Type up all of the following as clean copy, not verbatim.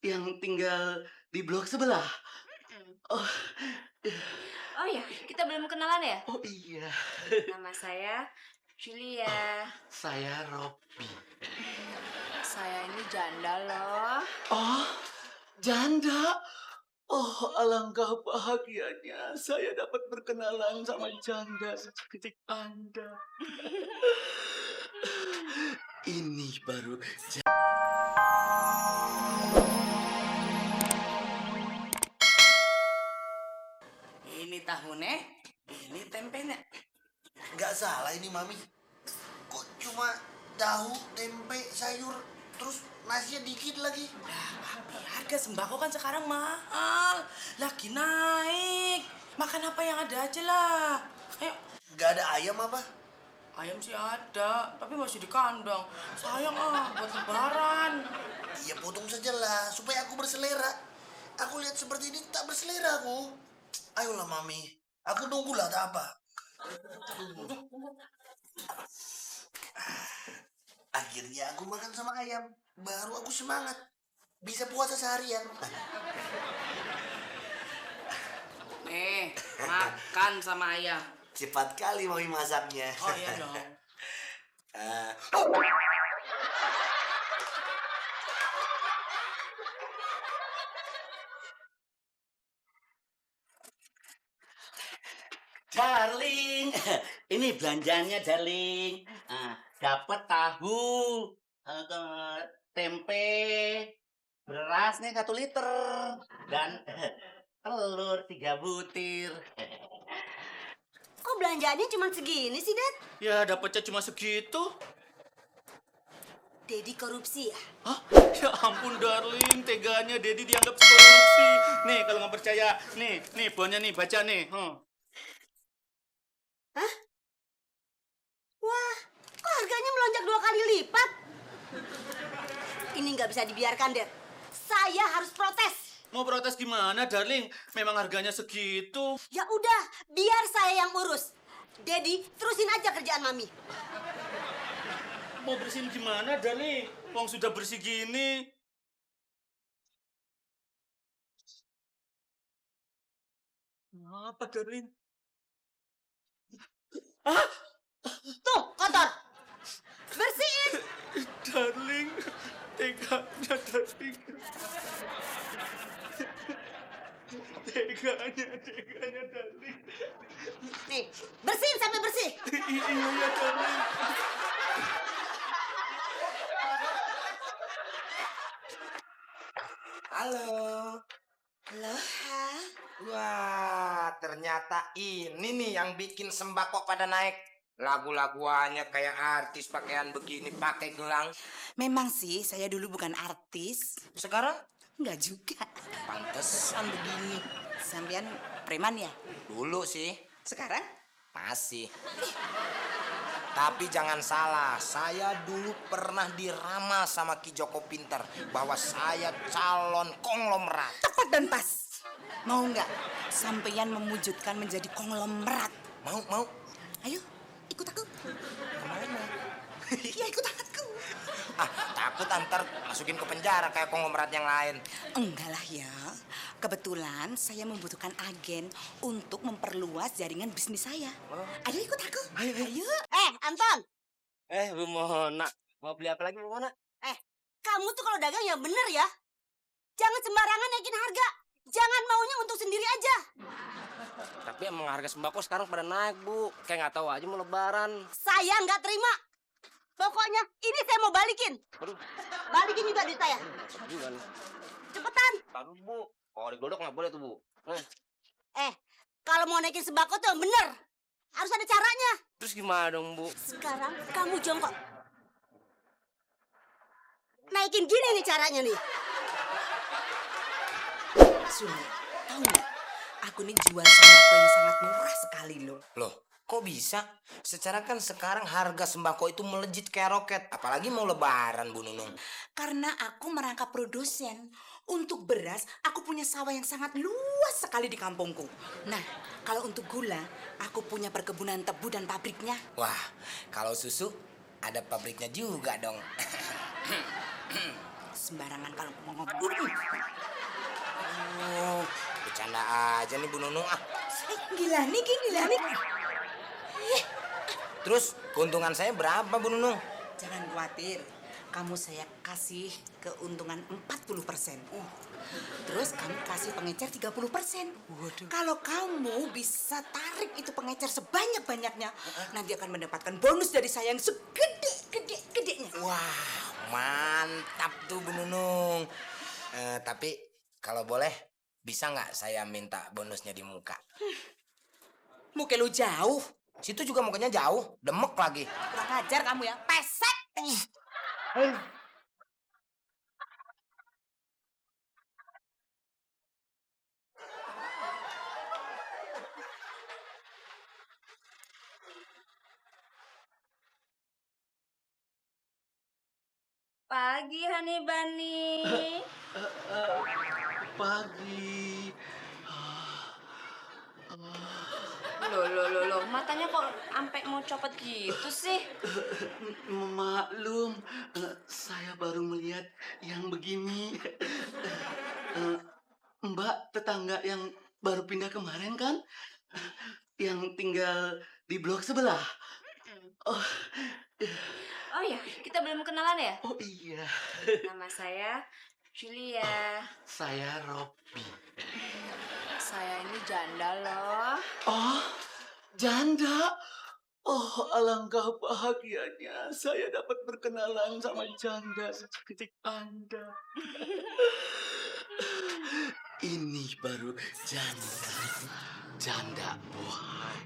yang tinggal di blok sebelah? Mhm. Oh, Oh ya, kita belum kenalan ya? oh iya. Nama saya Oh, Julia. saya Robby. Saya ini janda loh. Oh, janda? Oh, alangkah bahagianya saya dapat berkenalan sama janda seperti Anda. Ini baru Ini tahunnya, ini tempenya. Nggak salah ini Mami. Kok cuma tahu, tempe, sayur, terus nasinya dikit lagi. Tapi harga sembako kan sekarang mahal, lagi naik. Makan apa yang ada aja lah. Ayo, Nggak ada ayam apa? ayam sih ada, tapi masih di kandang. Sayang buat lebaran. Iya potong saja lah, supaya aku berselera. Aku lihat seperti ini tak berselera aku. Ayolah Mami, aku nunggulah tak apa. Akhirnya aku makan sama ayam. Baru aku semangat. Bisa puasa seharian. Nih, makan sama ayah. Cepat kali Mami masaknya. Oh iya dong. Ah, Darling, ini belanjanya, darling. Dapat tahu, tempe, beras nih 1 liter, dan telur 3 butir. Kok belanjaannya cuma segini sih, Dad? Ya, dapatnya cuma segitu. Dedi korupsi ya? Hah? Ya ampun, darling, teganya Dedi dianggap korupsi. Nih, kalau nggak percaya, nih bonnya nih, baca nih. Hah? Wah, kok harganya melonjak 2 kali lipat? Ini nggak bisa dibiarkan, Dad. Saya harus protes. Mau protes gimana, darling? Memang harganya segitu. Ya udah, biar saya yang urus. Dedi, terusin aja kerjaan Mami. Mau bersihin gimana, darling? Wong sudah bersih gini. Apa, darling? Ah, Tuh, kotor. Bersihin. darling, teganya, darling. Teganya, darling. Nih, bersihin sampai bersih. Iya, darling. Halo. Halo, Ha? Wah, ternyata ini nih yang bikin sembako pada naik. Lagu-laguannya kayak artis pakaian begini, pakai gelang. Memang sih saya dulu bukan artis. Sekarang Enggak juga. pantesan begini. Sampean preman ya? Dulu sih, Sekarang? masih. Tapi jangan salah, saya dulu pernah diramal sama Ki Joko Pinter bahwa saya calon konglomerat. Tepat dan pas. Mau nggak sampean memujudkan menjadi konglomerat? Mau? Ayo, ikut aku. Kemana? Ya ikut aku. Takut antar masukin ke penjara kayak konglomerat yang lain. Enggak lah ya. Kebetulan saya membutuhkan agen untuk memperluas jaringan bisnis saya. Ayo ikut aku. Ayo. Anton. Bu Mona, mau beli apa lagi Bu Mona? Kamu tuh kalau dagang yang bener ya. Jangan sembarangan naikin harga. Jangan maunya untuk sendiri aja. Tapi emang harga sembako sekarang pada naik, Bu. Kayak nggak tahu aja mau lebaran. Saya nggak terima. Pokoknya ini saya mau balikin. Aduh, Balikin juga duit saya. susah juga nih. Cepetan. Taruh, Bu. Kalau digodok nggak boleh tuh, Bu. Kalau mau naikin sembako tuh yang bener. Harus ada caranya. Terus gimana dong, Bu? Sekarang kamu jongkok. Naikin gini nih caranya nih. Sumi, tahu nggak? Aku nih jual sembako yang sangat murah sekali loh. Loh, kok bisa? Secara kan sekarang harga sembako itu melejit kayak roket. Apalagi mau lebaran, Bu Nunung. Karena aku merangkap produsen. Untuk beras, aku punya sawah yang sangat luas sekali di kampungku. Nah, kalau untuk gula, aku punya perkebunan tebu dan pabriknya. Wah, kalau susu ada pabriknya juga dong. sembarangan kalau mau ngomong. Oh, bercanda aja nih Bu Nunung ah. Gila nih. Terus keuntungan saya berapa Bu Nunung? Jangan khawatir, kamu saya kasih keuntungan 40%. Terus kamu kasih pengecer 30%. Kalau kamu bisa tarik itu pengecer sebanyak-banyaknya, nanti akan mendapatkan bonus dari saya yang segede-gedenya. Wah, mantap tuh Bu Nunung. Tapi kalau boleh, bisa nggak saya minta bonusnya di muka? Muka lu jauh, Situ juga mukanya jauh, demek lagi. kurang ajar kamu ya, pesek. Pagi, Hani Bani. Pagi. Loh, matanya kok sampai mau copot gitu sih? Maklum, saya baru melihat yang begini. Mbak tetangga yang baru pindah kemarin kan? Yang tinggal di blok sebelah. Oh ya, kita belum kenalan ya? Oh iya, Nama saya Julia. saya Robi. Saya ini janda loh. Oh, janda. Oh, alangkah bahagianya saya dapat berkenalan sama janda secantik Anda. Ini baru janda. Janda bohai.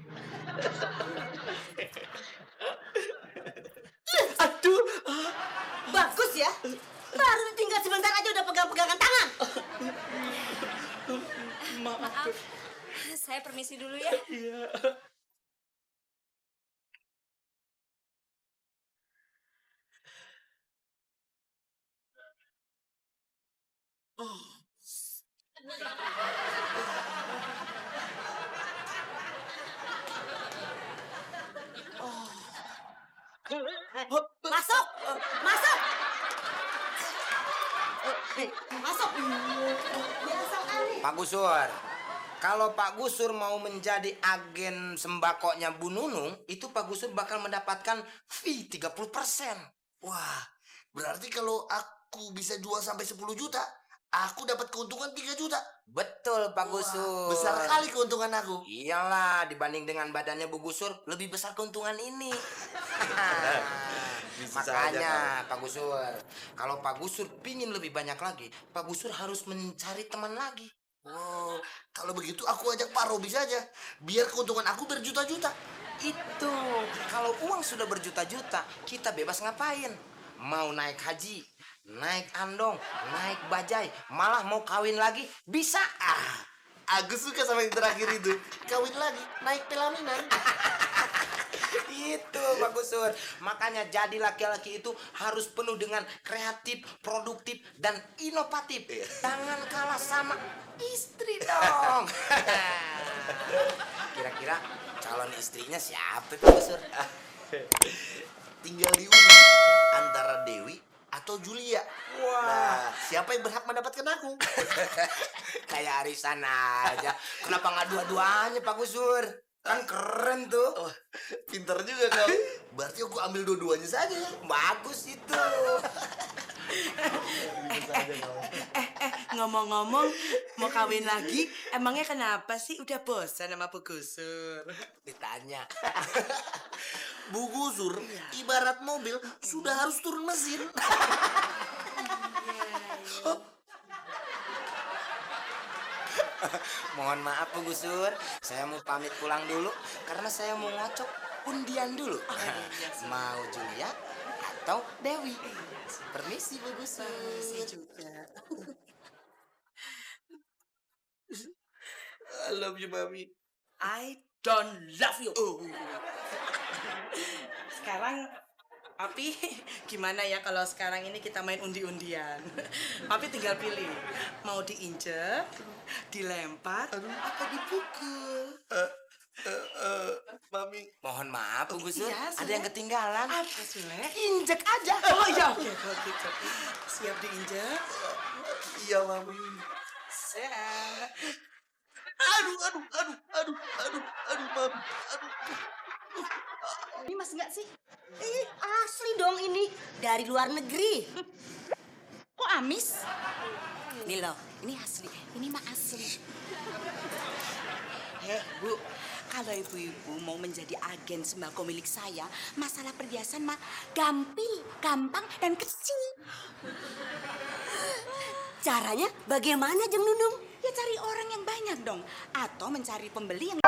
Aduh, Bagus ya. Baru tinggal sebentar aja udah pegang-pegangan tangan. Maaf, saya permisi dulu ya. iya. Masuk. Masuk. Masuk. Biasa kali. Pak Gusur, kalau Pak Gusur mau menjadi agen sembakonya Bu Nunung, itu Pak Gusur bakal mendapatkan fee 30%. Wah, berarti kalau aku bisa jual sampai 10 juta, aku dapat keuntungan 3 juta. Betul Pak Gusur. Besar kali keuntungan aku. Iyalah, dibanding dengan badannya Bu Gusur, lebih besar keuntungan ini. Makanya Pak Gusur, kalau Pak Gusur pingin lebih banyak lagi, Pak Gusur harus mencari teman lagi. Oh, kalau begitu aku ajak Pak Robi saja. Biar keuntungan aku berjuta-juta. Itu, kalau uang sudah berjuta-juta, kita bebas ngapain? Mau naik haji, naik andong, naik bajai, malah mau kawin lagi, bisa. Aku suka sama yang terakhir itu. Kawin lagi, naik pelaminan. Itu Pak Gusur. Makanya jadi laki-laki itu harus penuh dengan kreatif, produktif, dan inovatif. Jangan kalah sama istri dong. Kira-kira calon istrinya siapa Pak Gusur? Tinggal diundi antara Dewi atau Julia. Wah. Nah, siapa yang berhak mendapatkan aku? Kayak arisan aja. Kenapa nggak dua-duanya Pak Gusur? Kan keren tuh. Oh, pinter juga kau. Berarti aku ambil dua-duanya saja ya. Bagus itu. Ngomong-ngomong, mau kawin lagi, emangnya kenapa sih? Udah bosan sama Bu Gusur? Ditanya. Bu Gusur, ibarat mobil sudah harus turun mesin. Mohon maaf Bu Gusur, saya mau pamit pulang dulu karena saya mau ngocok undian dulu. Mau Julia atau Dewi? Permisi Bu Gusur. Juga. I love you, Mami. I don't love you. Sekarang, Papi, gimana ya kalau sekarang ini kita main undi-undian? Papi tinggal pilih, mau diinjek, dilempar, atau dipukul. Mami. Mohon maaf, Bu Gusur. Iya, Ada Sule. yang ketinggalan. Apa Sule? Injek aja. Oh iya, oke kalau gitu. Siap diinjak. Iya, Mami. Sehat. Aduh, Mami. Aduh. Ini mas enggak sih? Asli dong ini. Dari luar negeri. Kok amis? Nih loh, ini asli. Ini mah asli. Bu, kalau ibu-ibu mau menjadi agen sembako milik saya, masalah perhiasan mah gampang, dan kecil. Caranya bagaimana Jeng Nunung? Ya cari orang yang banyak dong. Atau mencari pembeli yang